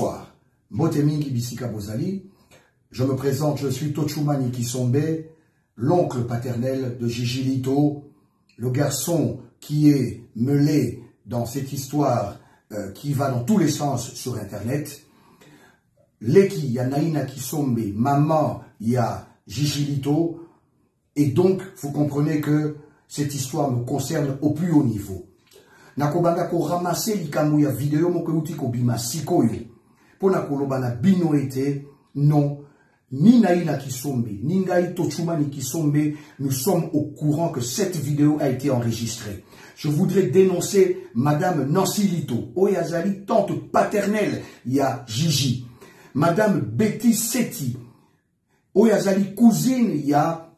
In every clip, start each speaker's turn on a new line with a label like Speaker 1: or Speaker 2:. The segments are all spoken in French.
Speaker 1: Bonsoir, Motemingi Bisika Bozali. Je me présente, je suis Tochumani Kisombe, l'oncle paternel de Gigi Lito, le garçon qui est mêlé dans cette histoire qui va dans tous les sens sur Internet. Leki, il y a Naïna Kisombe, maman, il y a Gigi Lito. Et donc, vous comprenez que cette histoire me concerne au plus haut niveau. Nakobanga ko ramasser likamu ya vidéo moko uti ko bima sikoyo. Pona kolobana bino ete non ni Naïna Kisombe, ni Ngai Tochumani Kisombe, nous sommes au courant que cette vidéo a été enregistrée. Je voudrais dénoncer Madame Nancy Lito, Oyazali, tante paternelle, il y a Gigi. Madame Betty Seti, Oyazali, cousine, il y a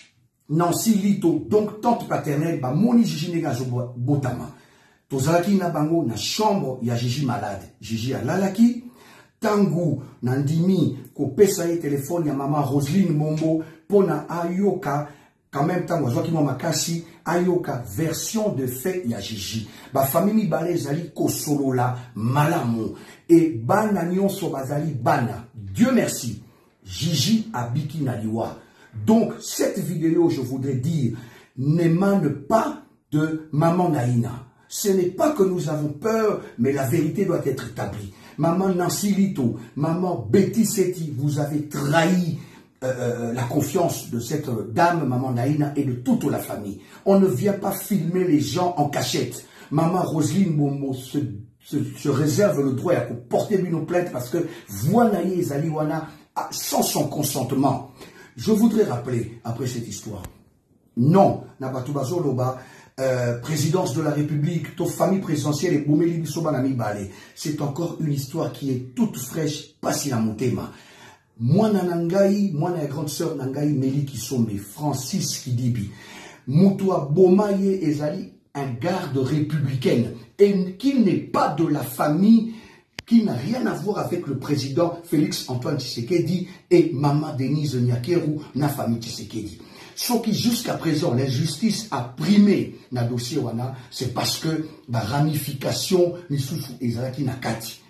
Speaker 1: Nancy Lito, donc tante paternelle, ba moni Gigi Negazo Botama. Tozalaki na bango na chambre, il y a Gigi malade. Gigi a lalaki. Tangu nandimi ko pesa ye téléphone ya maman Roselyne Mombo pona ayoka quand même tangu azwaki mwa makasi ayoka version de fait ya Gigi ba famille balé zali kosolola malamu et bana nyonso bazali bana. Dieu merci, Gigi abiki na liwa. Donc cette vidéo, je voudrais dire, n'émane pas de maman Naïna. Ce n'est pas que nous avons peur, mais la vérité doit être établie. Maman Nancy Lito, maman Betty Seti, vous avez trahi la confiance de cette dame, maman Naïna, et de toute la famille. On ne vient pas filmer les gens en cachette. Maman Roselyne Momo se réserve le droit à porter une plainte parce que Voanaïe et Zaliwana sans son consentement. Je voudrais rappeler, après cette histoire, non, Nabatubazo Loba, présidence de la République, to famille présidentielle et Boumeli Bissobanami Balé. C'est encore une histoire qui est toute fraîche, pas si la montema. Moi Nanangaï, moi la grande sœur Nangaï Meli Kisombe, Francis Kidibi, Moutoua Bomaye Ezali, un garde républicaine, et qui n'est pas de la famille, qui n'a rien à voir avec le président Félix Antoine Tshisekedi et Maman Denise Nyakeru, na famille Tshisekedi. Ce qui jusqu'à présent, l'injustice a primé na dossier wana, c'est parce que la ramification Misusu Ezalaki Nakati.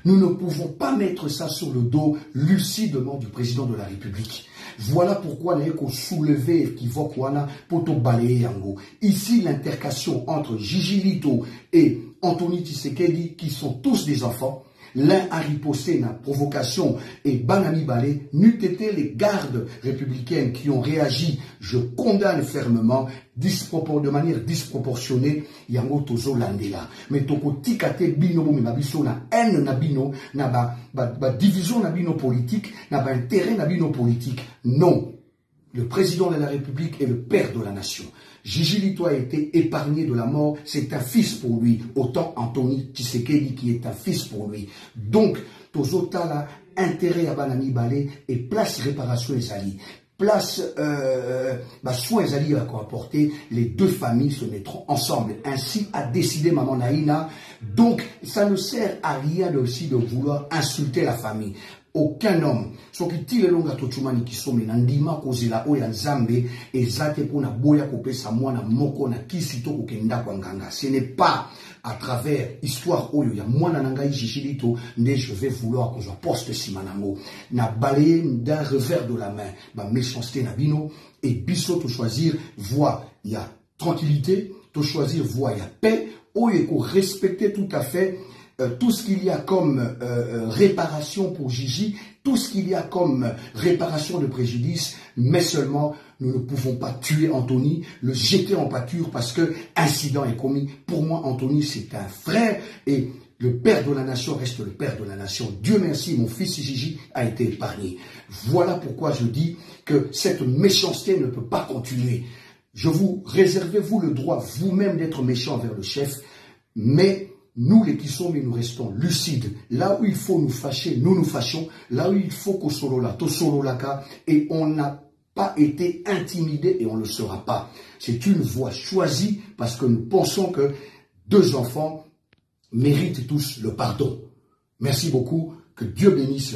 Speaker 1: Nous ne pouvons pas mettre ça sur le dos lucidement du président de la République. Voilà pourquoi nous avons soulevé équivoque wana poto balayer yango. Ici, l'intercation entre Gigi Lito et Anthony Tshisekedi, qui sont tous des enfants, l'un a riposté na provocation et Banami Balé, n'eût été les gardes républicaines qui ont réagi. Je condamne fermement, de manière disproportionnée, yango tozo landela. Mais toko tikate bino bo mebabiso na haine na bino, na ba division na bino politique, na ba intérêt na bino politique. Non. Le président de la République est le père de la nation. Gigi Lito a été épargné de la mort, c'est un fils pour lui. Autant Anthony Tshisekedi qui est un fils pour lui. Donc, Tozotala, intérêt à Banami Balé et place réparation Ezali. Place soin Ezali à apporter, les deux familles se mettront ensemble. Ainsi a décidé Maman Naïna. Donc, ça ne sert à rien aussi de vouloir insulter la famille. Aucun homme, ce qui tire longa Tochumani Kisombe, nandima kozela oya nzambe, ezate pona boya kopesa mwana moko na kisito kokenda kwa nganga. Ce n'est pas à travers histoire oyo ya mwana nangai Gigi Lito, ne je vais vouloir qu'on soit poste simanango. Na balayé d'un revers de la main, ba méchanceté na bino, et biso to choisir voie, il y a tranquillité, to choisir voie, il y a paix, oyo ko respecter tout à fait tout ce qu'il y a comme réparation pour Gigi, tout ce qu'il y a comme réparation de préjudice, mais seulement nous ne pouvons pas tuer Anthony, le jeter en pâture parce que incident est commis. Pour moi, Anthony, c'est un frère et le père de la nation reste le père de la nation. Dieu merci, mon fils Gigi a été épargné. Voilà pourquoi je dis que cette méchanceté ne peut pas continuer. Je vous réservez-vous le droit vous-même d'être méchant envers le chef, mais nous, les Kisombe, nous restons lucides. Là où il faut nous fâcher, nous nous fâchons. Là où il faut qu'on solola, to sololaka. Et on n'a pas été intimidé et on ne le sera pas. C'est une voie choisie parce que nous pensons que deux enfants méritent tous le pardon. Merci beaucoup. Que Dieu bénisse.